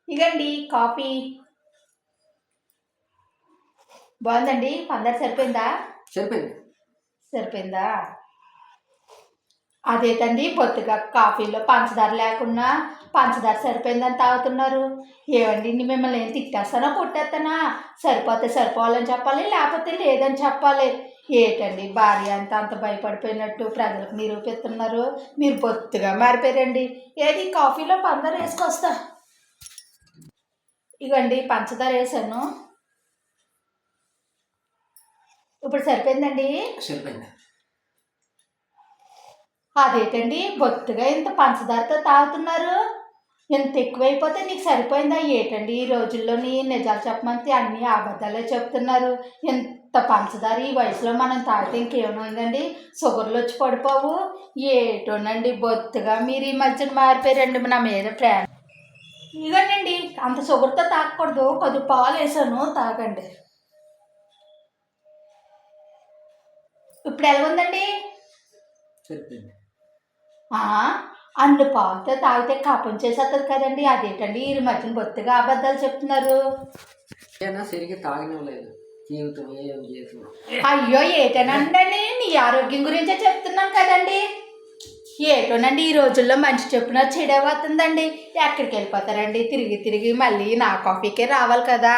ఇగండి coffee. బాగుందండి. పందరు సరిపోయిందా? సరిపోయింది. సరిపోయిందా? అదేటండి బొత్తిగా కాఫీలో పంచదార లేకుండా పంచదార సరిపోయిందని తాగుతున్నారు. ఏమండి మిమ్మల్ని ఏం తిట్టేస్తానా కొట్టేస్తానా? సరిపోతే సరిపోవాలని చెప్పాలి, లేకపోతే లేదని చెప్పాలి. ఏటండి భార్య అంత భయపడిపోయినట్టు ప్రజలకు నిరూపిస్తున్నారు. మీరు బొత్తిగా మారిపోయారండి. ఏది కాఫీలో పంచదార వేసుకొస్తా. ఇగండి పంచదార వేసాను. ఇప్పుడు సరిపోయిందండి. సరిపోయింది. అదేంటండి బొత్తిగా ఇంత పంచదారతో తాగుతున్నారు. ఇంత ఎక్కువైపోతే నీకు సరిపోయిందా ఏటండి? ఈ రోజుల్లోని నిజాలు చెప్పమంటే అన్నీ అబద్ధాలే చెప్తున్నారు. ఇంత పంచదార ఈ వయసులో మనం తాగితే ఇంకేమైందండి? షుగర్లు వచ్చి పడిపోవు. ఏటోనండి బొత్తిగా మీరు ఈ మధ్యన మారిపోయారండి నా మీద ప్రేమ. ఇదిగోనండి అంత షుగర్తో తాగకూడదు. కొద్ది పాలు వేసాను, తాగండి. ఇప్పుడు ఎలా ఉందండి? సరిపోయింది. అన్ని పాలతో తాగితే కపం చేసేస్తుంది కదండి. అదేంటండి ఈ మధ్యన బొత్తిగా అబద్ధాలు చెప్తున్నారు. సరిగ్గా తాగనివ్వలేదు జీవితం ఏం చేస్తున్నాం. అయ్యో ఏటనండి, నీ ఆరోగ్యం గురించే చెప్తున్నాం కదండి. ఏటోనండి ఈ రోజుల్లో మంచి చెప్పున చెడవుతుందండి. ఎక్కడికి వెళ్ళిపోతారండి? తిరిగి తిరిగి మళ్ళీ నా కాఫీకే రావాలి కదా.